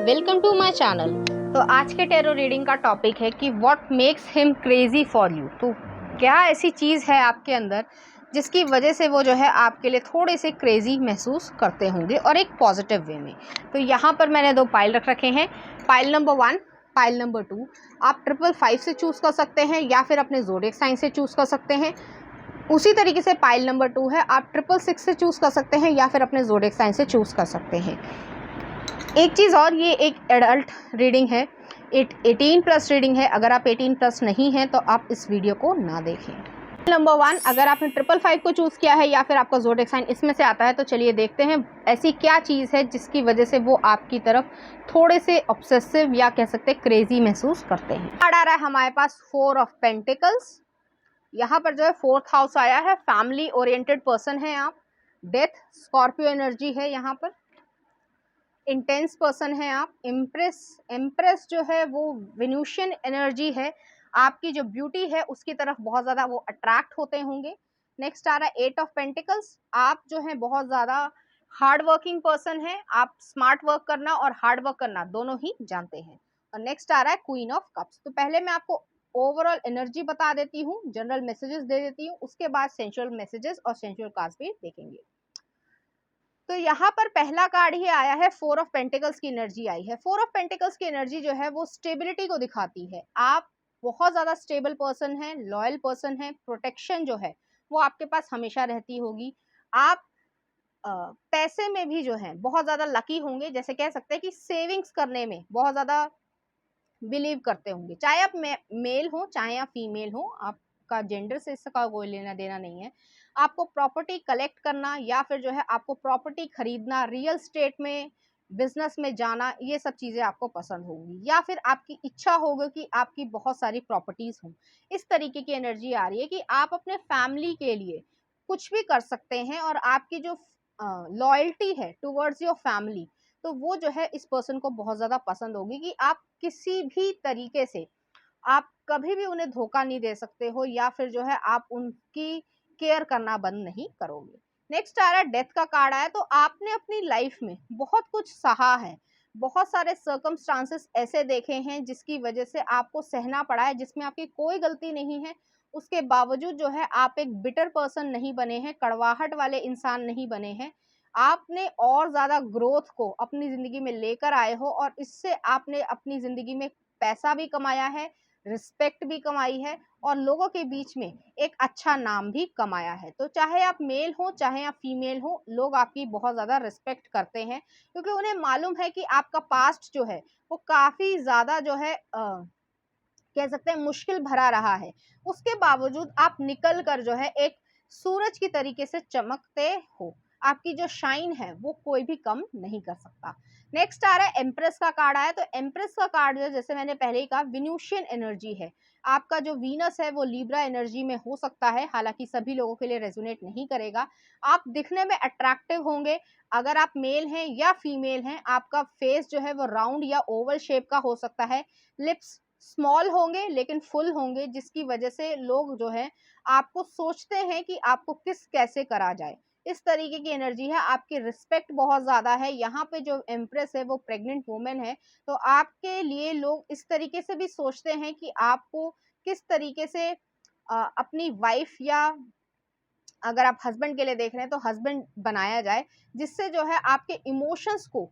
Welcome to my channel. तो आज के टैरो रीडिंग का टॉपिक है कि what makes him crazy for you. तो क्या ऐसी चीज़ है आपके अंदर जिसकी वजह से वो जो है आपके लिए थोड़े से क्रेजी महसूस करते होंगे और एक पॉजिटिव वे में। तो यहाँ पर मैंने दो पाइल रख रखे हैं, पाइल नंबर 1, पाइल नंबर 2। आप 555 से चूज़ कर सकते हैं या फिर अपने ज़ोडिएक साइन से चूज़ कर सकते हैं। उसी तरीके से पाइल नंबर 2 है, आप 666 से चूज़ कर सकते हैं या फिर अपने ज़ोडिएक साइन से चूज़ कर सकते हैं। एक चीज़ और, ये एक एडल्ट रीडिंग है, 18+ रीडिंग है। अगर आप 18+ नहीं हैं तो आप इस वीडियो को ना देखें। नंबर 1, अगर आपने 555 को चूज़ किया है या फिर आपका ज़ोडिएक साइन इसमें से आता है तो चलिए देखते हैं ऐसी क्या चीज़ है जिसकी वजह से वो आपकी तरफ थोड़े से ऑब्सेसिव या कह सकते हैं क्रेजी महसूस करते हैं। कार्ड आ रहा है हमारे पास 4 ऑफ पेंटिकल्स। यहाँ पर जो है 4th हाउस आया है, फैमिली ओरिएंटेड पर्सन है आप। डेथ, स्कॉर्पियो एनर्जी है यहाँ पर। इंटेंस पर्सन है आप। एम्प्रेस जो है वो वेनुशियन एनर्जी है। आपकी जो ब्यूटी है उसकी तरफ बहुत ज़्यादा वो अट्रैक्ट होते होंगे। नेक्स्ट आ रहा है 8 ऑफ पेंटिकल्स। आप जो है बहुत ज़्यादा हार्ड वर्किंग पर्सन है। आप स्मार्ट वर्क करना और हार्ड वर्क करना दोनों ही जानते हैं। और नेक्स्ट आ रहा है क्वीन ऑफ कप्स। तो पहले मैं आपको ओवरऑल एनर्जी बता देती हूँ, जनरल मैसेजेस दे देती हूँ, उसके बाद सेंशुअल मैसेजेस और सेंशुअल कार्ड्स भी देखेंगे। तो यहाँ पर पहला कार्ड ही आया है, 4 ऑफ पेंटिकल्स की एनर्जी आई है। 4 ऑफ पेंटिकल्स की एनर्जी जो है वो स्टेबिलिटी को दिखाती है। आप बहुत ज़्यादा स्टेबल पर्सन है, लॉयल पर्सन है। प्रोटेक्शन जो है वो आपके पास हमेशा रहती होगी। आप पैसे में भी जो है बहुत ज़्यादा लकी होंगे, जैसे कह सकते हैं कि सेविंग्स करने में बहुत ज़्यादा बिलीव करते होंगे। चाहे आप मेल हो चाहे आप फीमेल हो, आपका जेंडर से इसका कोई लेना देना नहीं है। आपको प्रॉपर्टी कलेक्ट करना या फिर जो है आपको प्रॉपर्टी खरीदना, रियल स्टेट में बिजनेस में जाना, ये सब चीज़ें आपको पसंद होंगी। या फिर आपकी इच्छा होगी कि आपकी बहुत सारी प्रॉपर्टीज़ हों। इस तरीके की एनर्जी आ रही है कि आप अपने फैमिली के लिए कुछ भी कर सकते हैं और आपकी जो लॉयल्टी है टुवर्ड्स योर फैमिली, तो वो जो है इस पर्सन को बहुत ज़्यादा पसंद होगी कि आप किसी भी तरीके से आप कभी भी उन्हें धोखा नहीं दे सकते हो या फिर जो है आप उनकी केयर करना बंद नहीं करोगे। नेक्स्ट आ रहा है डेथ का कार्ड आया। तो आपने अपनी लाइफ में बहुत कुछ सहा है, बहुत सारे सर्कमस्टांसेस ऐसे देखे हैं जिसकी वजह से आपको सहना पड़ा है, जिसमें आपकी कोई गलती नहीं है। उसके बावजूद जो है आप एक बिटर पर्सन नहीं बने हैं, कड़वाहट वाले इंसान नहीं बने हैं। आपने और ज़्यादा ग्रोथ को अपनी ज़िंदगी में लेकर आए हो और इससे आपने अपनी ज़िंदगी में पैसा भी कमाया है, रिस्पेक्ट भी कमाई है और लोगों के बीच में एक अच्छा नाम भी कमाया है। तो चाहे आप मेल हो चाहे आप फीमेल हो, लोग आपकी बहुत ज़्यादा रिस्पेक्ट करते हैं क्योंकि उन्हें मालूम है कि आपका पास्ट जो है वो काफ़ी ज़्यादा जो है कह सकते हैं मुश्किल भरा रहा है। उसके बावजूद आप निकल कर जो है एक सूरज की तरीके से चमकते हो। आपकी जो शाइन है वो कोई भी कम नहीं कर सकता। नेक्स्ट आ रहा है एम्प्रेस का कार्ड आया। तो एम्प्रेस का कार्ड जो जैसे मैंने पहले ही कहा विन्यूशियन एनर्जी है। आपका जो वीनस है वो लीब्रा एनर्जी में हो सकता है, हालांकि सभी लोगों के लिए रेजोनेट नहीं करेगा। आप दिखने में अट्रैक्टिव होंगे। अगर आप मेल हैं या फीमेल हैं, आपका फेस जो है वो राउंड या ओवल शेप का हो सकता है। लिप्स स्मॉल होंगे लेकिन फुल होंगे, जिसकी वजह से लोग जो है आपको सोचते हैं कि आपको किस कैसे करा जाए। इस तरीके की एनर्जी है। आपकी रिस्पेक्ट बहुत ज़्यादा है। यहाँ पे जो एम्प्रेस है वो प्रेग्नेंट वुमेन है, तो आपके लिए लोग इस तरीके से भी सोचते हैं कि आपको किस तरीके से अपनी वाइफ या अगर आप हस्बैंड के लिए देख रहे हैं तो हस्बैंड बनाया जाए, जिससे जो है आपके इमोशंस को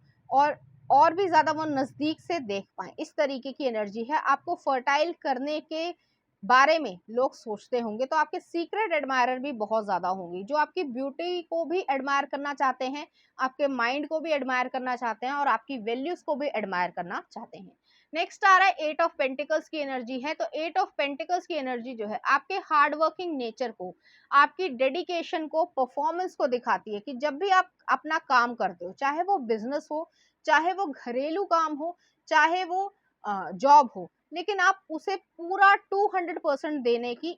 और भी ज़्यादा वो नज़दीक से देख पाएँ। इस तरीके की एनर्जी है। आपको फर्टाइल करने के बारे में लोग सोचते होंगे, तो आपके सीक्रेट एडमायरर भी बहुत ज़्यादा होंगे, जो आपकी ब्यूटी को भी एडमायर करना चाहते हैं, आपके माइंड को भी एडमायर करना चाहते हैं और आपकी वैल्यूज़ को भी एडमायर करना चाहते हैं। नेक्स्ट आ रहा है 8 ऑफ पेंटिकल्स की एनर्जी है। तो 8 ऑफ पेंटिकल्स की एनर्जी जो है आपके हार्ड वर्किंग नेचर को, आपकी डेडिकेशन को, परफॉर्मेंस को दिखाती है कि जब भी आप अपना काम करते हो, चाहे वो बिजनेस हो, चाहे वो घरेलू काम हो, चाहे वो जॉब हो, लेकिन आप उसे पूरा 200% देने की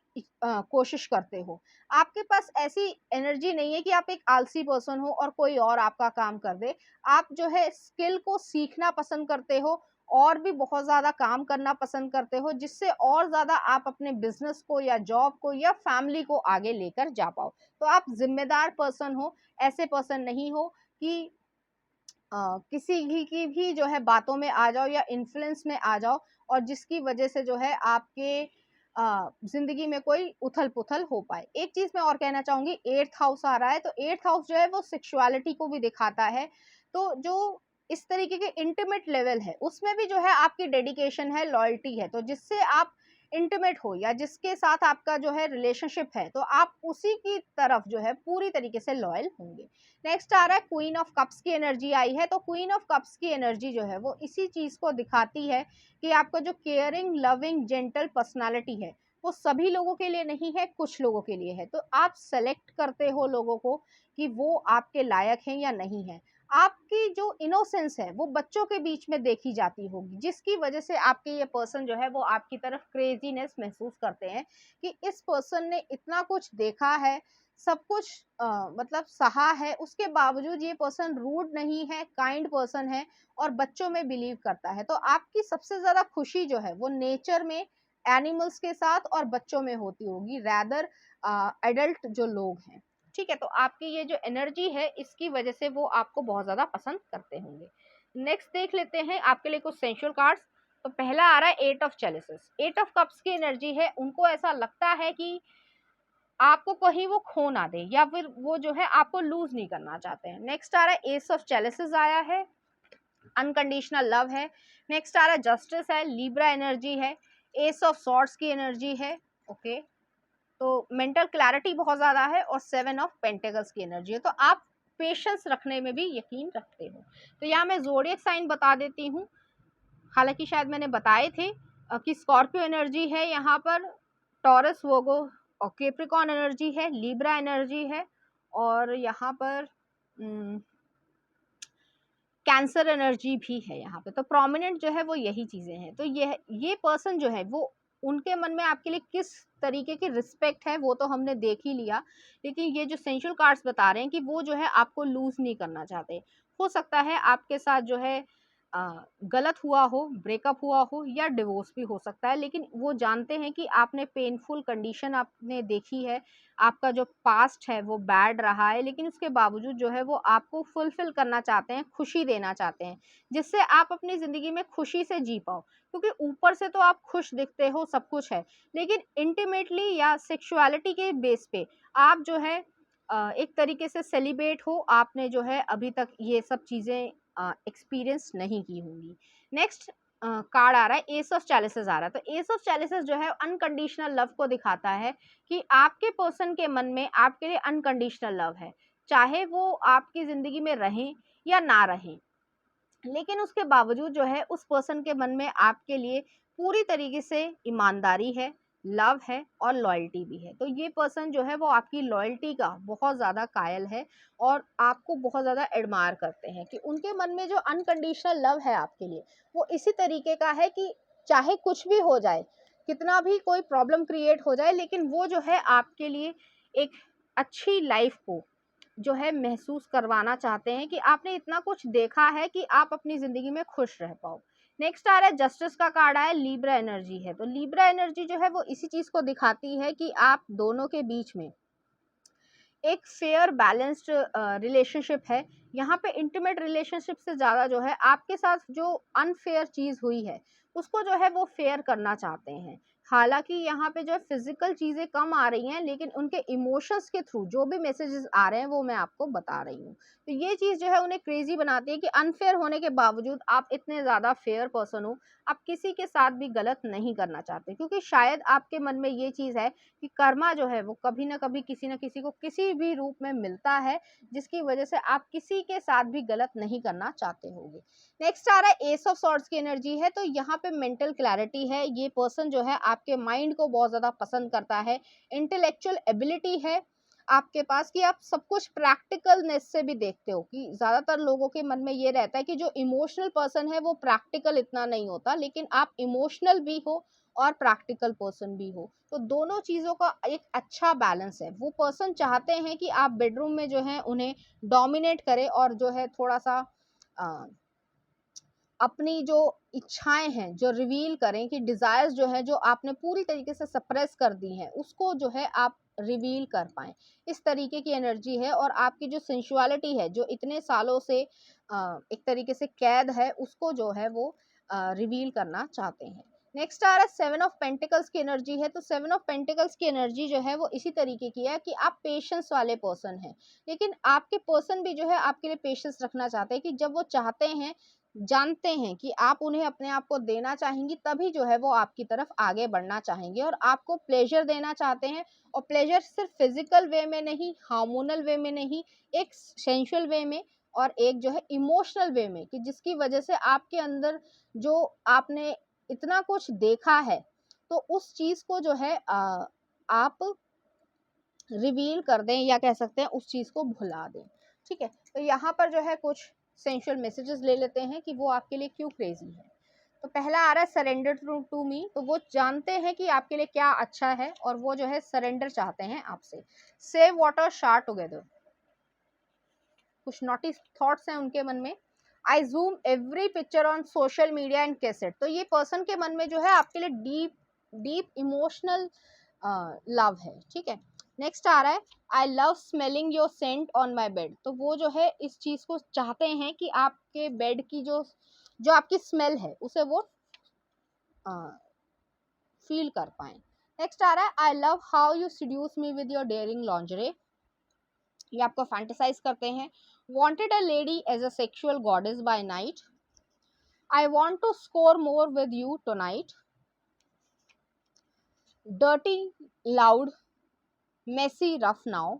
कोशिश करते हो। आपके पास ऐसी एनर्जी नहीं है कि आप एक आलसी पर्सन हो और कोई और आपका काम कर दे। आप जो है स्किल को सीखना पसंद करते हो और भी बहुत ज़्यादा काम करना पसंद करते हो, जिससे और ज़्यादा आप अपने बिजनेस को या जॉब को या फैमिली को आगे लेकर जा पाओ। तो आप जिम्मेदार पर्सन हो, ऐसे पर्सन नहीं हो कि किसी की भी जो है बातों में आ जाओ या इन्फ्लुएंस में आ जाओ, और जिसकी वजह से जो है आपके ज़िंदगी में कोई उथल-पुथल हो पाए। एक चीज़ मैं और कहना चाहूँगी, 8th हाउस आ रहा है, तो 8th हाउस जो है वो सेक्सुअलिटी को भी दिखाता है। तो जो इस तरीके के इंटीमेट लेवल है, उसमें भी जो है आपकी डेडिकेशन है, लॉयल्टी है, तो जिससे आप इंटीमेट हो या जिसके साथ आपका जो है रिलेशनशिप है, तो आप उसी की तरफ जो है पूरी तरीके से लॉयल होंगे। नेक्स्ट आ रहा है क्वीन ऑफ कप्स की एनर्जी आई है, तो क्वीन ऑफ कप्स की एनर्जी जो है वो इसी चीज को दिखाती है कि आपका जो केयरिंग, लविंग, जेंटल पर्सनालिटी है, वो सभी लोगों के लिए नहीं है, कुछ लोगों के लिए है। तो आप सेलेक्ट करते हो लोगों को कि वो आपके लायक हैं या नहीं है। आपकी जो इनोसेंस है वो बच्चों के बीच में देखी जाती होगी, जिसकी वजह से आपके ये पर्सन जो है वो आपकी तरफ क्रेजीनेस महसूस करते हैं कि इस पर्सन ने इतना कुछ देखा है, सब कुछ मतलब सहा है, उसके बावजूद ये पर्सन रूड नहीं है, काइंड पर्सन है और बच्चों में बिलीव करता है। तो आपकी सबसे ज़्यादा खुशी जो है वो नेचर में, एनिमल्स के साथ और बच्चों में होती होगी, रैदर एडल्ट जो लोग हैं। ठीक है, तो आपकी ये जो एनर्जी है इसकी वजह से वो आपको बहुत ज़्यादा पसंद करते होंगे। नेक्स्ट देख लेते हैं आपके लिए कुछ सेंशुअल कार्ड्स। तो पहला आ रहा है 8 ऑफ चैलिसेस। 8 ऑफ कप्स की एनर्जी है, उनको ऐसा लगता है कि आपको कहीं वो खो ना दे, या फिर वो जो है आपको लूज नहीं करना चाहते हैं। नेक्स्ट आ रहा है एस ऑफ चैलिसेस आया है, अनकंडीशनल लव है। नेक्स्ट आ रहा है जस्टिस है, लिब्रा एनर्जी है, एस ऑफ सॉर्ड्स की एनर्जी है। ओके, तो मेंटल क्लैरिटी बहुत ज़्यादा है और 7 ऑफ पेंटिकल्स की एनर्जी है। तो आप पेशेंस रखने में भी यकीन रखते हो। तो यहाँ मैं ज़ोडिएक साइन बता देती हूँ, हालांकि शायद मैंने बताए थे कि स्कॉर्पियो एनर्जी है यहाँ पर, टॉरस, वोगो और कैप्रिकॉर्न एनर्जी है, लिब्रा एनर्जी है, और यहाँ पर कैंसर एनर्जी भी है यहाँ पे। तो प्रोमिनेंट जो है वो यही चीज़ें हैं। तो ये पर्सन जो है वो, उनके मन में आपके लिए किस तरीके की रिस्पेक्ट है वो तो हमने देख ही लिया, लेकिन ये जो सेंशुअल कार्ड्स बता रहे हैं कि वो जो है आपको लूज नहीं करना चाहते। हो सकता है आपके साथ जो है गलत हुआ हो, ब्रेकअप हुआ हो या डिवोर्स भी हो सकता है, लेकिन वो जानते हैं कि आपने पेनफुल कंडीशन आपने देखी है, आपका जो पास्ट है वो बैड रहा है, लेकिन उसके बावजूद जो है वो आपको फुलफिल करना चाहते हैं, खुशी देना चाहते हैं, जिससे आप अपनी ज़िंदगी में खुशी से जी पाओ। क्योंकि ऊपर से तो आप खुश दिखते हो, सब कुछ है, लेकिन इंटीमेटली या सेक्सुअलिटी के बेस पे आप जो है एक तरीके से सेलिब्रेट हो, आपने जो है अभी तक ये सब चीज़ें एक्सपीरियंस नहीं की होंगी। नेक्स्ट कार्ड आ रहा है एस ऑफ चैलिसेस आ रहा है। तो एस ऑफ चैलिसेस जो है अनकंडीशनल लव को दिखाता है कि आपके पर्सन के मन में आपके लिए अनकंडीशनल लव है, चाहे वो आपकी ज़िंदगी में रहें या ना रहें, लेकिन उसके बावजूद जो है उस पर्सन के मन में आपके लिए पूरी तरीके से ईमानदारी है, लव है और लॉयल्टी भी है। तो ये पर्सन जो है वो आपकी लॉयल्टी का बहुत ज़्यादा कायल है और आपको बहुत ज़्यादा एडमायर करते हैं, कि उनके मन में जो अनकंडीशनल लव है आपके लिए, वो इसी तरीके का है कि चाहे कुछ भी हो जाए, कितना भी कोई प्रॉब्लम क्रिएट हो जाए, लेकिन वो जो है आपके लिए एक अच्छी लाइफ को जो है महसूस करवाना चाहते हैं, कि आपने इतना कुछ देखा है कि आप अपनी ज़िंदगी में खुश रह पाओ। नेक्स्ट आ रहा है जस्टिस का कार्ड आया, लिब्रा एनर्जी है। तो लिब्रा एनर्जी जो है वो इसी चीज़ को दिखाती है कि आप दोनों के बीच में एक फेयर बैलेंस्ड रिलेशनशिप है। यहाँ पे इंटीमेट रिलेशनशिप से ज़्यादा जो है आपके साथ जो अनफेयर चीज़ हुई है उसको जो है वो फेयर करना चाहते हैं। हालांकि यहाँ पे जो है फिजिकल चीज़ें कम आ रही हैं, लेकिन उनके इमोशंस के थ्रू जो भी मैसेजेस आ रहे हैं वो मैं आपको बता रही हूँ। तो ये चीज़ जो है उन्हें क्रेजी बनाती है कि अनफेयर होने के बावजूद आप इतने ज़्यादा फेयर पर्सन हो, आप किसी के साथ भी गलत नहीं करना चाहते, क्योंकि शायद आपके मन में ये चीज़ है कि कर्मा जो है वो कभी ना कभी किसी न किसी को किसी भी रूप में मिलता है, जिसकी वजह से आप किसी के साथ भी गलत नहीं करना चाहते होंगे। नेक्स्ट आ रहा है एस ऑफ सॉर्ड्स की एनर्जी है। तो यहाँ पे मेंटल क्लैरिटी है, ये पर्सन जो है आपके माइंड को बहुत ज़्यादा पसंद करता है, इंटेलेक्चुअल एबिलिटी है आपके पास कि आप सब कुछ प्रैक्टिकलनेस से भी देखते हो, कि ज़्यादातर लोगों के मन में ये रहता है कि जो इमोशनल पर्सन है वो प्रैक्टिकल इतना नहीं होता, लेकिन आप इमोशनल भी हो और प्रैक्टिकल पर्सन भी हो। तो दोनों चीज़ों का एक अच्छा बैलेंस है। वो पर्सन चाहते हैं कि आप बेडरूम में जो है उन्हें डोमिनेट करें और जो है थोड़ा सा अपनी जो इच्छाएं हैं जो रिवील करें, कि डिज़ायर्स जो है जो आपने पूरी तरीके से सप्रेस कर दी हैं उसको जो है आप रिवील कर पाएँ, इस तरीके की एनर्जी है। और आपकी जो सेंसुअलिटी है, जो इतने सालों से एक तरीके से कैद है, उसको जो है वो रिवील करना चाहते हैं। नेक्स्ट आ रहा है 7 ऑफ पेंटिकल्स की एनर्जी है। तो 7 ऑफ पेंटिकल्स की एनर्जी जो है वो इसी तरीके की है कि आप पेशेंस वाले पर्सन हैं, लेकिन आपके पर्सन भी जो है आपके लिए पेशेंस रखना चाहते हैं कि जब वो चाहते हैं, जानते हैं कि आप उन्हें अपने आप को देना चाहेंगी, तभी जो है वो आपकी तरफ आगे बढ़ना चाहेंगे और आपको प्लेजर देना चाहते हैं। और प्लेजर सिर्फ फिजिकल वे में नहीं, हार्मोनल वे में नहीं, एक सेंशुअल वे में और एक जो है इमोशनल वे में, कि जिसकी वजह से आपके अंदर जो आपने इतना कुछ देखा है, तो उस चीज को जो है आप रिवील कर दें, या कह सकते हैं उस चीज को भुला दें। ठीक है, तो यहाँ पर जो है कुछ सेंशुअल मैसेजेस ले लेते हैं कि वो आपके लिए क्यों क्रेजी है। तो पहला आ रहा है सरेंडर टू मी। तो वो जानते हैं कि आपके लिए क्या अच्छा है और वो जो है सरेंडर चाहते हैं आपसे। सेव वाटर शार टुगेदर, कुछ नोटिस थॉट्स हैं उनके मन में। आई zoom every picture on social media and cassette. तो ये पर्सन के मन में जो है आपके लिए डीप डीप इमोशनल लव है। ठीक है, नेक्स्ट आ रहा है I love smelling your Saint on my bed. तो वो जो है इस चीज को चाहते हैं कि आपके बेड की जो जो आपकी स्मेल है उसे वो फील कर पाए। नेक्स्ट आ रहा है I love how you seduce me with your daring lingerie. ये आपको फैंटेसाइज करते हैं। Wanted a lady as a sexual goddess by night. I want to score more with you tonight. Dirty, loud, messy, rough now.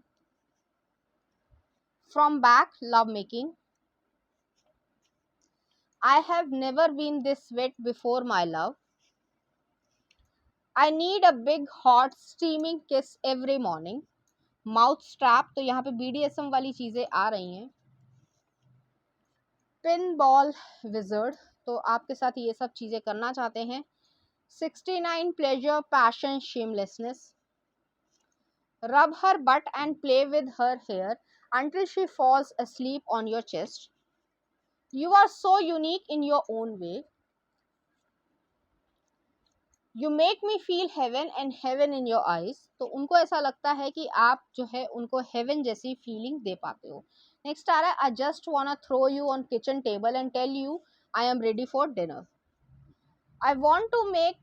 From back, love making. I have never been this wet before, my love. I need a big hot steaming kiss every morning. Mouth strap, तो यहाँ पे BDSM वाली चीजें आ रही हैं। Pinball wizard, तो आपके साथ ये सब चीजें करना चाहते हैं। 69 pleasure, passion, shamelessness. Rub her butt and play with her hair until she falls asleep on your chest. You are so unique in your own way. You make me feel heaven and heaven in your eyes. तो उनको ऐसा लगता है कि आप जो है उनको हेवन जैसी फीलिंग दे पाते हो। नेक्स्ट आ रहा है I just want throw you on kitchen table and tell you I am ready for dinner. I want to make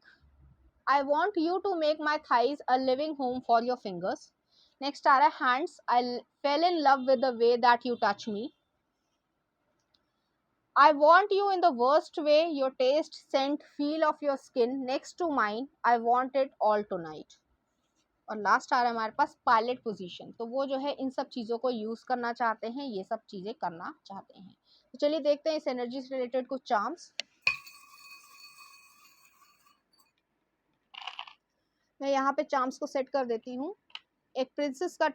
I want you to make my thighs a living home for your fingers. Next आ रहा है hands, I fell in love with the way that you touch me. I want you in the worst way, your taste, scent, feel of your skin next to mine. I want it all tonight. और last आ रहा है हमारे पास pilot position. तो वो जो है इन सब चीज़ों को यूज़ करना चाहते हैं, ये सब चीज़ें करना चाहते हैं। तो चलिए देखते हैं इस एनर्जी से रिलेटेड कुछ चार्म्स। मैं यहाँ पे चार्म्स को सेट कर देती हूँ। एक प्रिंसेस का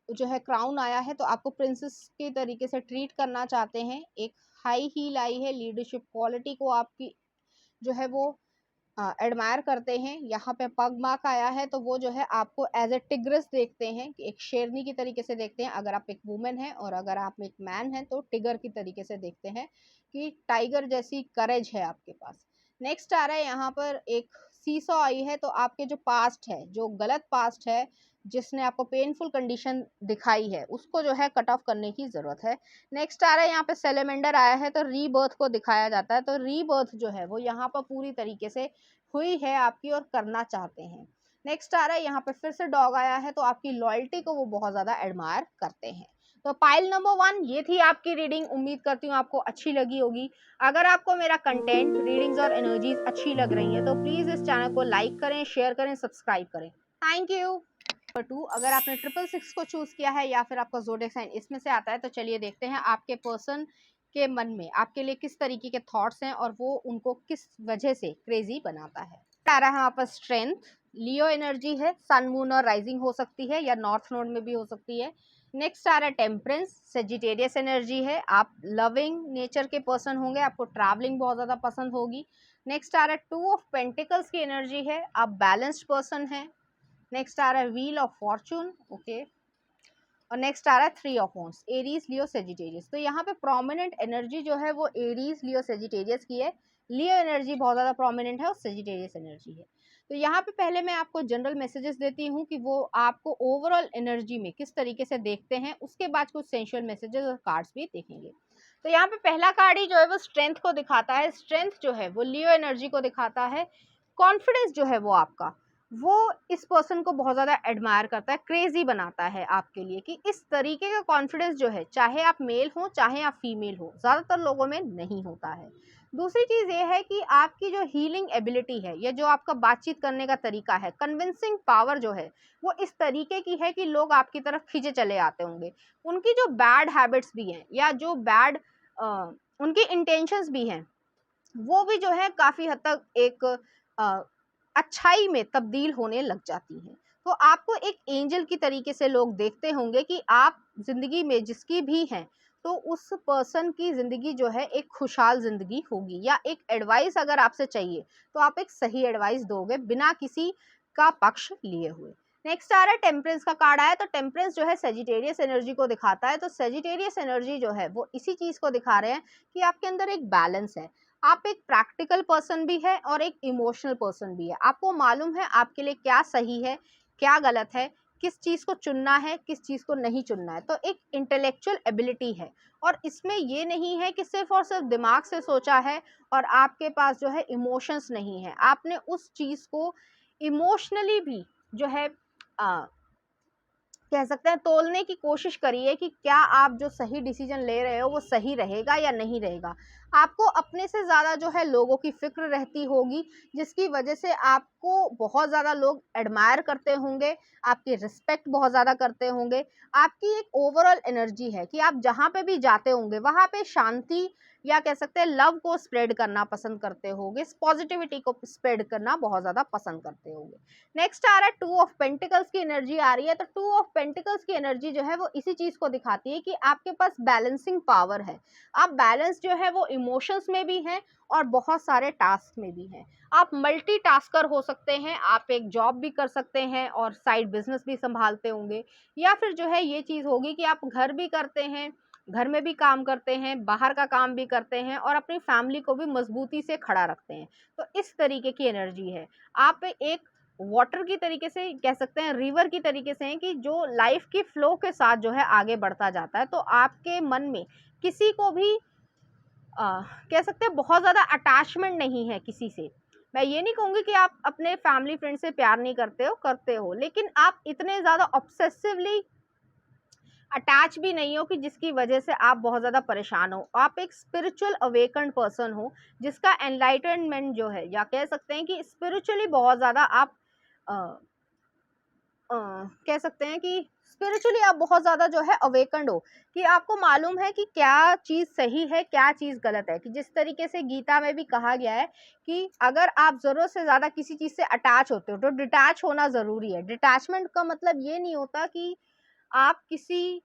जो है क्राउन आया है, तो आपको प्रिंसेस के तरीके से ट्रीट करना चाहते हैं। एक हाई हील आई है, लीडरशिप क्वालिटी को आपकी जो है वो एडमायर करते हैं। यहाँ पे पग मार्क आया है, तो वो जो है आपको एज ए टिग्रस देखते हैं, कि एक शेरनी की तरीके से देखते हैं अगर आप एक वुमेन हैं, और अगर आप एक मैन हैं तो टिगर की तरीके से देखते हैं कि टाइगर जैसी करेज है आपके पास। नेक्स्ट आ रहा है यहाँ पर एक सीसॉ आई है। तो आपके जो पास्ट है, जो गलत पास्ट है, जिसने आपको पेनफुल कंडीशन दिखाई है, उसको जो है कट ऑफ करने की जरूरत है। नेक्स्ट आ रहा है यहाँ पे सेलेमेंडर आया है। तो रीबर्थ को दिखाया जाता है। तो रीबर्थ जो है वो यहाँ पर पूरी तरीके से हुई है आपकी और करना चाहते हैं। नेक्स्ट आ रहा है यहाँ पे फिर से डॉग आया है। तो आपकी लॉयल्टी को वो बहुत ज्यादा एडमायर करते हैं। तो पाइल नंबर 1 ये थी आपकी रीडिंग। उम्मीद करती हूँ आपको अच्छी लगी होगी। अगर आपको मेरा कंटेंट, रीडिंग्स और एनर्जीज अच्छी लग रही हैं तो प्लीज इस चैनल को लाइक करें, शेयर करें, सब्सक्राइब करें। Thank you. नंबर 2, अगर आपने 666 को चूज किया है या फिर आपका ज़ोडिएक साइन इसमें से आता है, तो चलिए देखते हैं आपके पर्सन के मन में आपके लिए किस तरीके के थॉट्स हैं और वो उनको किस वजह से क्रेजी बनाता है। आ रहा है यहाँ पर स्ट्रेंथ, लियो एनर्जी है, सन मून और राइजिंग हो सकती है या नॉर्थ नोड में भी हो सकती है। नेक्स्ट आ रहा है टेम्परेंस, सेजिटेरियस एनर्जी है, आप लविंग नेचर के पर्सन होंगे, आपको ट्रैवलिंग बहुत ज़्यादा पसंद होगी। नेक्स्ट आ रहा है 2 ऑफ पेंटिकल्स की एनर्जी है, आप बैलेंस्ड पर्सन है। नेक्स्ट आ रहा है व्हील ऑफ फॉर्चून, ओके। और नेक्स्ट आ रहा है 3 of wands, Aries, Leo, Sagittarius. तो यहाँ पे प्रोमिनेंट एनर्जी जो है वो एरीज, लियो, सेजिटेरियस की है। लियो एनर्जी बहुत ज़्यादा प्रोमिनेंट है और सेजिटेरियस एनर्जी है। तो यहाँ पे पहले मैं आपको जनरल मैसेजेस देती हूँ कि वो आपको ओवरऑल एनर्जी में किस तरीके से देखते हैं, उसके बाद कुछ सेंशुअल मैसेजेस और कार्ड्स भी देखेंगे। तो यहाँ पे पहला कार्ड ही जो है वो स्ट्रेंथ को दिखाता है। स्ट्रेंथ जो है वो लियो एनर्जी को दिखाता है। कॉन्फिडेंस जो है वो आपका, वो इस पर्सन को बहुत ज़्यादा एडमायर करता है, क्रेजी बनाता है आपके लिए कि इस तरीके का कॉन्फिडेंस जो है, चाहे आप मेल हो चाहे आप फीमेल हो, ज़्यादातर लोगों में नहीं होता है। दूसरी चीज़ ये है कि आपकी जो हीलिंग एबिलिटी है या जो आपका बातचीत करने का तरीका है, कन्विंसिंग पावर जो है वो इस तरीके की है कि लोग आपकी तरफ खींचे चले आते होंगे। उनकी जो बैड हैबिट्स भी हैं या जो बैड उनकी इंटेंशंस भी हैं, वो भी जो है काफ़ी हद तक एक अच्छाई में तब्दील होने लग जाती हैं। तो आपको एक एंजल की तरीके से लोग देखते होंगे कि आप ज़िंदगी में जिसकी भी हैं, तो उस पर्सन की ज़िंदगी जो है एक खुशहाल ज़िंदगी होगी, या एक एडवाइस अगर आपसे चाहिए तो आप एक सही एडवाइस दोगे बिना किसी का पक्ष लिए हुए। नेक्स्ट आ रहा है टेम्परेंस का कार्ड आया। तो टेम्परेंस जो है सेजिटेरियस एनर्जी को दिखाता है। तो सेजिटेरियस एनर्जी जो है वो इसी चीज़ को दिखा रहे हैं कि आपके अंदर एक बैलेंस है। आप एक प्रैक्टिकल पर्सन भी है और एक इमोशनल पर्सन भी है। आपको मालूम है आपके लिए क्या सही है, क्या गलत है, किस चीज़ को चुनना है, किस चीज़ को नहीं चुनना है। तो एक इंटेलेक्चुअल एबिलिटी है, और इसमें ये नहीं है कि सिर्फ और सिर्फ दिमाग से सोचा है और आपके पास जो है इमोशंस नहीं है। आपने उस चीज़ को इमोशनली भी जो है कह सकते हैं तोलने की कोशिश करिए कि क्या आप जो सही डिसीजन ले रहे हो वो सही रहेगा या नहीं रहेगा। आपको अपने से ज़्यादा जो है लोगों की फ़िक्र रहती होगी, जिसकी वजह से आपको बहुत ज़्यादा लोग एडमायर करते होंगे, आपकी रिस्पेक्ट बहुत ज़्यादा करते होंगे। आपकी एक ओवरऑल एनर्जी है कि आप जहाँ पे भी जाते होंगे वहाँ पे शांति या कह सकते हैं लव को स्प्रेड करना पसंद करते होंगे, पॉजिटिविटी को स्प्रेड करना बहुत ज़्यादा पसंद करते होंगे। नेक्स्ट आ रहा है टू ऑफ पेंटिकल्स की एनर्जी आ रही है। तो टू ऑफ पेंटिकल्स की एनर्जी जो है वो इसी चीज़ को दिखाती है कि आपके पास बैलेंसिंग पावर है। आप बैलेंस जो है वो इमोशंस में भी हैं और बहुत सारे टास्क में भी हैं। आप मल्टीटास्कर हो सकते हैं, आप एक जॉब भी कर सकते हैं और साइड बिजनेस भी संभालते होंगे, या फिर जो है ये चीज़ होगी कि आप घर भी करते हैं, घर में भी काम करते हैं, बाहर का काम भी करते हैं और अपनी फैमिली को भी मजबूती से खड़ा रखते हैं। तो इस तरीके की एनर्जी है। आप एक वाटर की तरीके से कह सकते हैं, रिवर की तरीके से हैं कि जो लाइफ की फ्लो के साथ जो है आगे बढ़ता जाता है। तो आपके मन में किसी को भी कह सकते हैं बहुत ज़्यादा अटैचमेंट नहीं है किसी से। मैं ये नहीं कहूँगी कि आप अपने फैमिली फ्रेंड से प्यार नहीं करते हो, लेकिन आप इतने ज़्यादा ऑब्सेसिवली अटैच भी नहीं हो कि जिसकी वजह से आप बहुत ज़्यादा परेशान हो। आप एक स्पिरिचुअल अवेकन्ड पर्सन हो, जिसका एनलाइटनमेंट जो है, या कह सकते हैं कि स्पिरिचुअली बहुत ज़्यादा आप अ, कह सकते हैं कि स्पिरिचुअली आप बहुत ज़्यादा जो है अवेकन्ड हो, कि आपको मालूम है कि क्या चीज़ सही है, क्या चीज़ गलत है। कि जिस तरीके से गीता में भी कहा गया है कि अगर आप ज़रूरत से ज़्यादा किसी चीज़ से अटैच होते हो तो डिटैच होना ज़रूरी है। डिटैचमेंट का मतलब ये नहीं होता कि आप किसी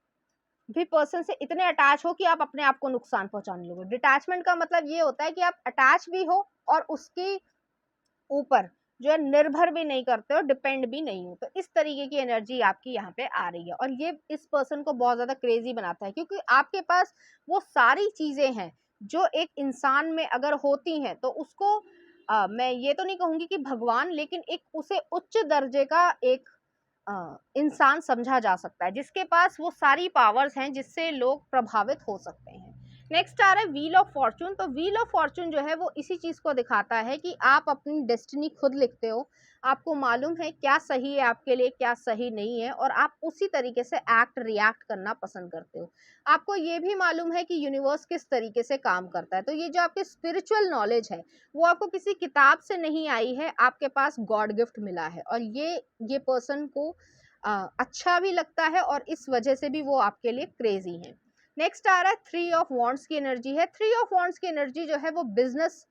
भी पर्सन से इतने अटैच हो कि आप अपने आप को नुकसान पहुंचाने लगो। डिटैचमेंट का मतलब ये होता है कि आप अटैच भी हो और उसके ऊपर जो है निर्भर भी नहीं करते हो, डिपेंड भी नहीं हो। तो इस तरीके की एनर्जी आपकी यहाँ पे आ रही है, और ये इस पर्सन को बहुत ज़्यादा क्रेजी बनाता है, क्योंकि आपके पास वो सारी चीज़ें हैं जो एक इंसान में अगर होती हैं तो उसको मैं ये तो नहीं कहूँगी कि भगवान, लेकिन एक उसे उच्च दर्जे का एक इंसान समझा जा सकता है, जिसके पास वो सारी पावर्स हैं जिससे लोग प्रभावित हो सकते हैं। नेक्स्ट आ रहा है व्हील ऑफ फॉर्चून। तो व्हील ऑफ फॉर्चून जो है वो इसी चीज़ को दिखाता है कि आप अपनी डेस्टिनी खुद लिखते हो। आपको मालूम है क्या सही है आपके लिए, क्या सही नहीं है, और आप उसी तरीके से एक्ट रिएक्ट करना पसंद करते हो। आपको ये भी मालूम है कि यूनिवर्स किस तरीके से काम करता है। तो ये जो आपकी स्पिरिचुअल नॉलेज है वो आपको किसी किताब से नहीं आई है, आपके पास गॉड गिफ्ट मिला है, और ये पर्सन को अच्छा भी लगता है और इस वजह से भी वो आपके लिए क्रेजी है। नेक्स्ट आ रहा है थ्री ऑफ वॉन्ड्स की एनर्जी है। थ्री ऑफ वॉन्ड्स की एनर्जी जो है वो बिजनेस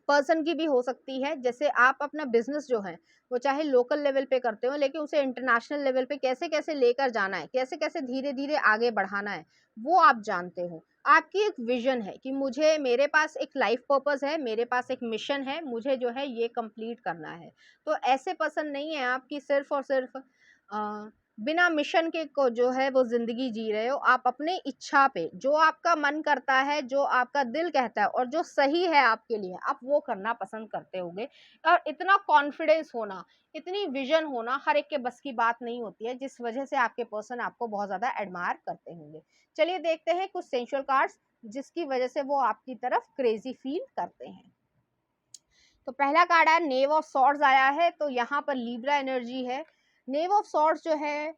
पर्सन की भी हो सकती है। जैसे आप अपना बिजनेस जो है वो चाहे लोकल लेवल पे करते हो, लेकिन उसे इंटरनेशनल लेवल पे कैसे कैसे लेकर जाना है, कैसे कैसे धीरे धीरे आगे बढ़ाना है, वो आप जानते हो। आपकी एक विजन है कि मुझे, मेरे पास एक लाइफ पर्पस है, मेरे पास एक मिशन है, मुझे जो है ये कंप्लीट करना है। तो ऐसे पर्सन नहीं है आप कि सिर्फ और सिर्फ बिना मिशन के को जो है वो ज़िंदगी जी रहे हो। आप अपने इच्छा पे जो आपका मन करता है, जो आपका दिल कहता है और जो सही है आपके लिए, आप वो करना पसंद करते होंगे। और इतना कॉन्फिडेंस होना, इतनी विज़न होना हर एक के बस की बात नहीं होती है, जिस वजह से आपके पर्सन आपको बहुत ज़्यादा एडमायर करते होंगे। चलिए देखते हैं कुछ सेंसुअल कार्ड्स जिसकी वजह से वो आपकी तरफ क्रेज़ी फ़ील करते हैं। तो पहला कार्ड है नेव ऑफ सॉर्ड्स आया है, तो यहाँ पर लिब्रा एनर्जी है। नेव ऑफ सॉर्ड्स जो है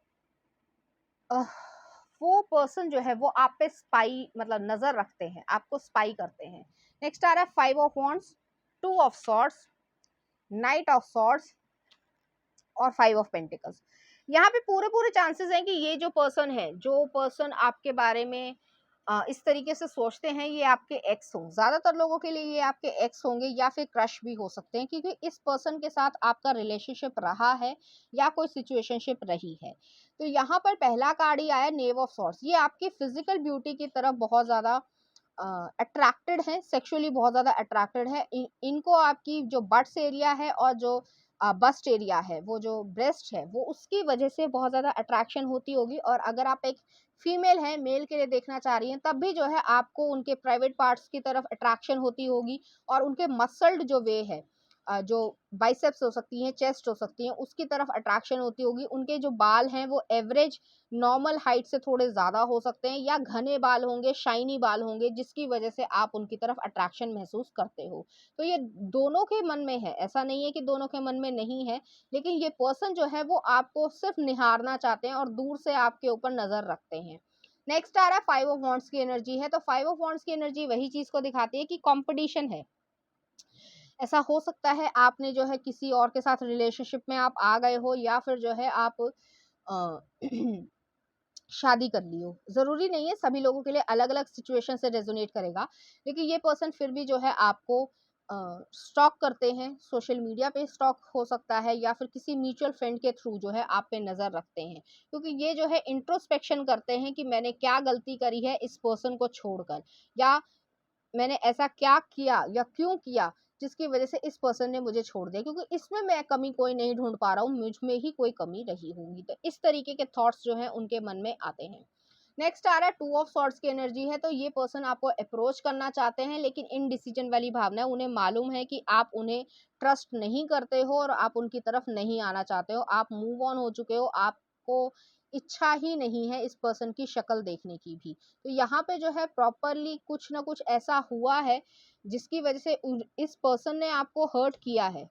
वो पर्सन जो है वो आप पे स्पाई मतलब नजर रखते हैं, आपको स्पाई करते हैं। नेक्स्ट आ रहा है 5 of wands, 2 of swords, night of swords और 5 ऑफ पेंटिकल्स। यहाँ पे पूरे पूरे चांसेस हैं कि ये जो पर्सन है, जो पर्सन आपके बारे में इस तरीके से सोचते हैं, ये आपके एक्स हों। ज़्यादातर लोगों के लिए ये आपके एक्स होंगे या फिर क्रश भी हो सकते हैं, क्योंकि इस पर्सन के साथ आपका रिलेशनशिप रहा है या कोई सिचुएशनशिप रही है। तो यहाँ पर पहला कार्ड ही आया नेव ऑफ सॉर्ड्स। ये आपकी फिजिकल ब्यूटी की तरफ बहुत ज़्यादा अट्रैक्टेड है, सेक्सुअली बहुत ज़्यादा अट्रैक्टेड है। इनको आपकी जो बट्स एरिया है और जो बस्ट एरिया है, वो जो ब्रेस्ट है, वो उसकी वजह से बहुत ज़्यादा अट्रैक्शन होती होगी। और अगर आप एक फीमेल हैं, मेल के लिए देखना चाह रही हैं, तब भी जो है आपको उनके प्राइवेट पार्ट्स की तरफ अट्रैक्शन होती होगी। और उनके मसल्ड जो वे है, जो बाइसेप्स हो सकती हैं, चेस्ट हो सकती हैं, उसकी तरफ अट्रैक्शन होती होगी। उनके जो बाल हैं वो एवरेज नॉर्मल हाइट से थोड़े ज़्यादा हो सकते हैं, या घने बाल होंगे, शाइनी बाल होंगे, जिसकी वजह से आप उनकी तरफ अट्रैक्शन महसूस करते हो। तो ये दोनों के मन में है, ऐसा नहीं है कि दोनों के मन में नहीं है, लेकिन ये पर्सन जो है वो आपको सिर्फ निहारना चाहते हैं और दूर से आपके ऊपर नज़र रखते हैं। नेक्स्ट आ रहा है 5 ऑफ वॉन्ड्स की एनर्जी है। तो 5 ऑफ वॉन्ड्स की एनर्जी वही चीज़ को दिखाती है कि कंपटीशन है। ऐसा हो सकता है आपने जो है किसी और के साथ रिलेशनशिप में आप आ गए हो, या फिर जो है आप अ, शादी कर ली हो। ज़रूरी नहीं है, सभी लोगों के लिए अलग-अलग सिचुएशन से रेज़ोनेट करेगा। लेकिन ये पर्सन फिर भी जो है आपको स्टॉक करते हैं, सोशल मीडिया पे स्टॉक हो सकता है, या फिर किसी म्यूचुअल फ्रेंड के थ्रू जो है आप पे नज़र रखते हैं। क्योंकि ये जो है इंट्रोस्पेक्शन करते हैं कि मैंने क्या गलती करी है इस पर्सन को छोड़कर, या मैंने ऐसा क्या किया या क्यों किया जिसकी वजह से इस पर्सन ने मुझे छोड़ दिया, क्योंकि इसमें मैं कमी कोई नहीं ढूंढ पा रहा हूँ, मुझ में ही कोई कमी रही होगी। तो इस तरीके के थॉट्स जो हैं उनके मन में आते हैं। नेक्स्ट आ रहा है 2 ऑफ सॉर्ड्स की एनर्जी है। तो ये पर्सन आपको अप्रोच करना चाहते हैं, लेकिन इनडिसीजन वाली भावना है। उन्हें मालूम है कि आप उन्हें ट्रस्ट नहीं करते हो और आप उनकी तरफ नहीं आना चाहते हो, आप मूव ऑन हो चुके हो, आपको इच्छा ही नहीं है इस पर्सन की शक्ल देखने की भी। तो यहाँ पे जो है प्रॉपरली कुछ ना कुछ ऐसा हुआ है जिसकी वजह से इस पर्सन ने आपको हर्ट किया है,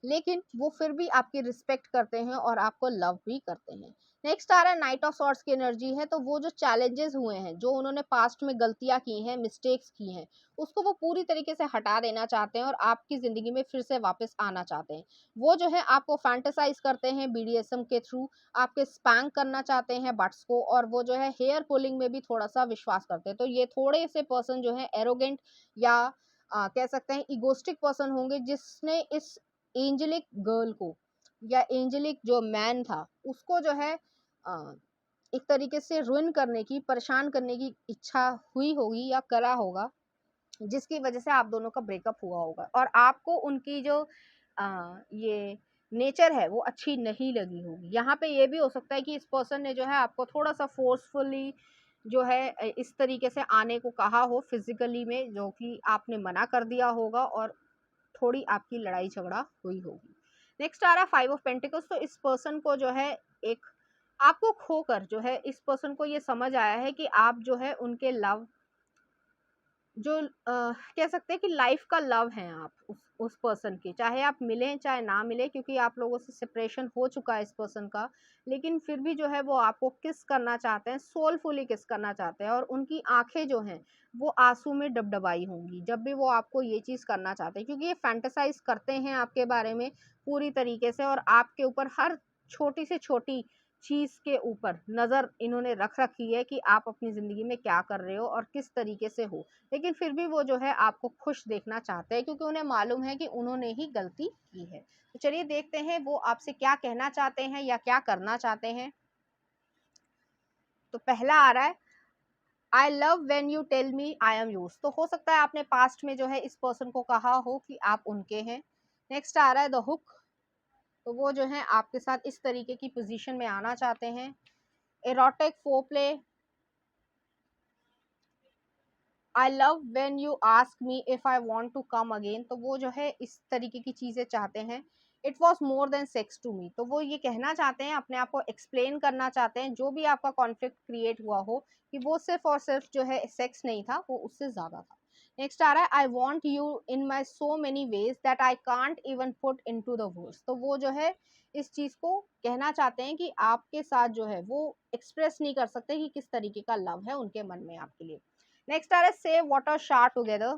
लेकिन वो फिर भी आपकी रिस्पेक्ट करते हैं और आपको लव भी करते हैं। नेक्स्ट आ रहा है नाइट ऑफ सॉर्ड्स की एनर्जी है। तो वो जो चैलेंजेस हुए हैं, जो उन्होंने पास्ट में गलतियां की हैं, मिस्टेक्स की हैं, उसको वो पूरी तरीके से हटा देना चाहते हैं और आपकी ज़िंदगी में फिर से वापस आना चाहते हैं। वो जो है आपको फैंटेसाइज करते हैं बीडीएसएम के थ्रू, आपके स्पैंक करना चाहते हैं बट्स को, और वो जो है हेयर पुलिंग में भी थोड़ा सा विश्वास करते हैं। तो ये थोड़े से पर्सन जो है एरोगेंट या कह सकते हैं इगोस्टिक पर्सन होंगे, जिसने इस एंजेलिक गर्ल को या एंजेलिक जो मैन था उसको जो है एक तरीके से रुइन करने की, परेशान करने की इच्छा हुई होगी या करा होगा, जिसकी वजह से आप दोनों का ब्रेकअप हुआ होगा। और आपको उनकी जो ये नेचर है वो अच्छी नहीं लगी होगी। यहाँ पे ये भी हो सकता है कि इस पर्सन ने जो है आपको थोड़ा सा फोर्सफुली जो है इस तरीके से आने को कहा हो फिजिकली में, जो कि आपने मना कर दिया होगा और थोड़ी आपकी लड़ाई झगड़ा हुई होगी। नेक्स्ट आ रहा है 5 ऑफ पेंटिकल्स। तो इस पर्सन को जो है एक आपको खोकर जो है इस पर्सन को ये समझ आया है कि आप जो है उनके लव जो कह सकते हैं कि लाइफ का लव हैं आप उस पर्सन के, चाहे आप मिलें चाहे ना मिले, क्योंकि आप लोगों से सेपरेशन हो चुका है इस पर्सन का, लेकिन फिर भी जो है वो आपको किस करना चाहते हैं, सोलफुली किस करना चाहते हैं। और उनकी आंखें जो हैं वो आंसू में डबडबाई होंगी जब भी वो आपको ये चीज़ करना चाहते हैं, क्योंकि ये फैंटेसाइज करते हैं आपके बारे में पूरी तरीके से, और आपके ऊपर हर छोटी से छोटी चीज़ के ऊपर नज़र इन्होंने रख रखी है कि आप अपनी ज़िंदगी में क्या कर रहे हो और किस तरीके से हो। लेकिन फिर भी वो जो है आपको खुश देखना चाहते हैं, क्योंकि उन्हें मालूम है कि उन्होंने ही गलती की है। तो चलिए देखते हैं वो आपसे क्या कहना चाहते हैं या क्या करना चाहते हैं। तो पहला आ रहा है I love when you tell me I am yours. तो हो सकता है आपने पास्ट में जो है इस पर्सन को कहा हो कि आप उनके हैं। नेक्स्ट आ रहा है द हुक, तो वो जो है आपके साथ इस तरीके की पोजीशन में आना चाहते हैं। Erotic foreplay, I love when you ask me if I want to come again, तो वो जो है इस तरीके की चीजें चाहते हैं। It was more than sex to me, तो वो ये कहना चाहते हैं, अपने आप को एक्सप्लेन करना चाहते हैं, जो भी आपका कॉन्फ्लिक्ट क्रिएट हुआ हो, कि वो सिर्फ और सिर्फ जो है सेक्स नहीं था, वो उससे ज्यादा था। नेक्स्ट आ रहा है, I want you in my so many ways that I can't even put into the words, तो वो जो है इस चीज को कहना चाहते हैं कि आपके साथ जो है वो एक्सप्रेस नहीं कर सकते कि किस तरीके का लव है उनके मन में आपके लिए। Next are say what or share together.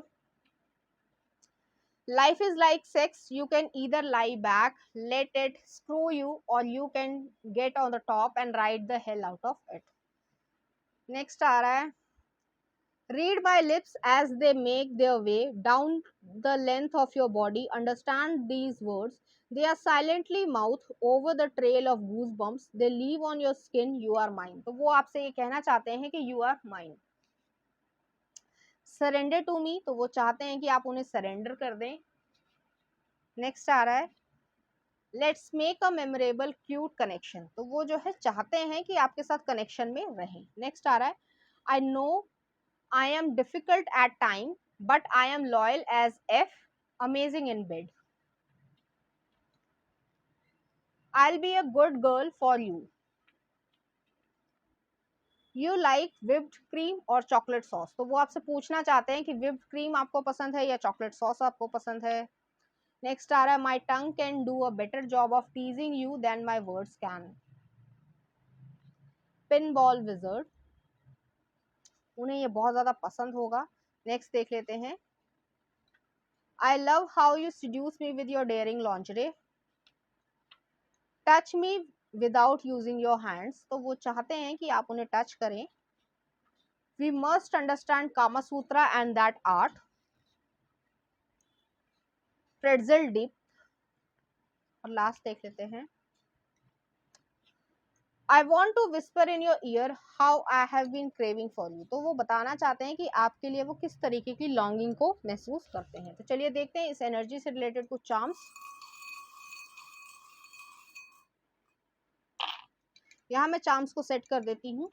Life is like sex. You can either lie back, let it screw you, or you can get on the top and ride the hell out of it. Next आ रहा है, read my lips as they make their way down the length of your body. Understand these words. They are silently mouthed over the trail of goosebumps. They leave on your skin. You are mine. तो वो आपसे ये कहना चाहते हैं कि you are mine. Surrender to me, तो वो चाहते हैं कि आप उन्हें सरेंडर कर दें। नेक्स्ट आ रहा है, let's make a memorable cute connection, तो वो जो है चाहते हैं कि आपके साथ कनेक्शन में रहें। नेक्स्ट आ रहा है, I know I am difficult at time but I am loyal as F, amazing in bed. I will be a good girl for you. You like whipped cream और चॉकलेट सॉस, तो वो आपसे पूछना चाहते हैं कि विप्ड क्रीम आपको पसंद है या चॉकलेट सॉस आपको पसंद है। नेक्स्ट आ रहा है, my tongue can do a better job of teasing you then my words can. Pinball wizard, उन्हें ये बहुत ज्यादा पसंद होगा। नेक्स्ट देख लेते हैं, I love how you seduce me with your daring lingerie. Touch me without using your hands, तो वो चाहते हैं कि आप उन्हें टच करें। We must understand Kama Sutra and that art. Pretzel dip, और लास्ट देख लेते हैं, I want to whisper in your ear how I have been craving for you, तो वो बताना चाहते हैं कि आपके लिए वो किस तरीके की लॉन्गिंग को महसूस करते हैं। तो चलिए देखते हैं इस एनर्जी से रिलेटेड कुछ चार्म्स। यहाँ मैं चार्म्स को सेट कर देती हूँ।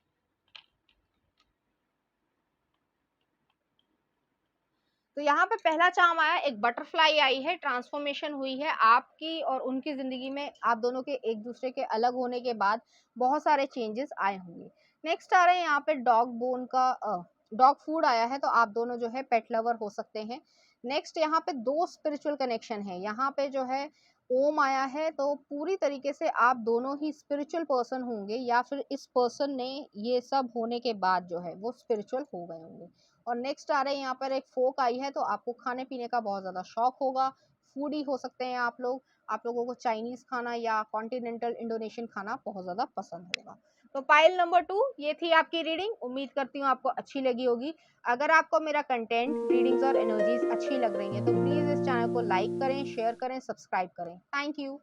तो यहाँ पे पहला चार्म आया, एक बटरफ्लाई आई है, ट्रांसफॉर्मेशन हुई है आपकी और उनकी जिंदगी में, आप दोनों के एक दूसरे के अलग होने के बाद बहुत सारे चेंजेस आए होंगे। नेक्स्ट आ रहे हैं यहाँ पे डॉग बोन का डॉग फूड आया है, तो आप दोनों जो है पेट लवर हो सकते हैं। नेक्स्ट यहाँ पे दो स्पिरिचुअल कनेक्शन है, यहाँ पे जो है ओम आया है, तो पूरी तरीके से आप दोनों ही स्पिरिचुअल पर्सन होंगे, या फिर इस पर्सन ने ये सब होने के बाद जो है वो स्पिरिचुअल हो गए होंगे। और नेक्स्ट आ रहे हैं यहाँ पर एक फोक आई है, तो आपको खाने पीने का बहुत ज़्यादा शौक होगा, फूडी हो सकते हैं आप लोग, आप लोगों को चाइनीज़ खाना या कॉन्टिनेंटल इंडोनेशियन खाना बहुत ज़्यादा पसंद होगा। तो पाइल नंबर 2 ये थी आपकी रीडिंग, उम्मीद करती हूँ आपको अच्छी लगी होगी। अगर आपको मेरा कंटेंट, रीडिंग्स और एनर्जीज अच्छी लग रही हैं तो प्लीज़ इस चैनल को लाइक करें, शेयर करें, सब्सक्राइब करें। Thank you.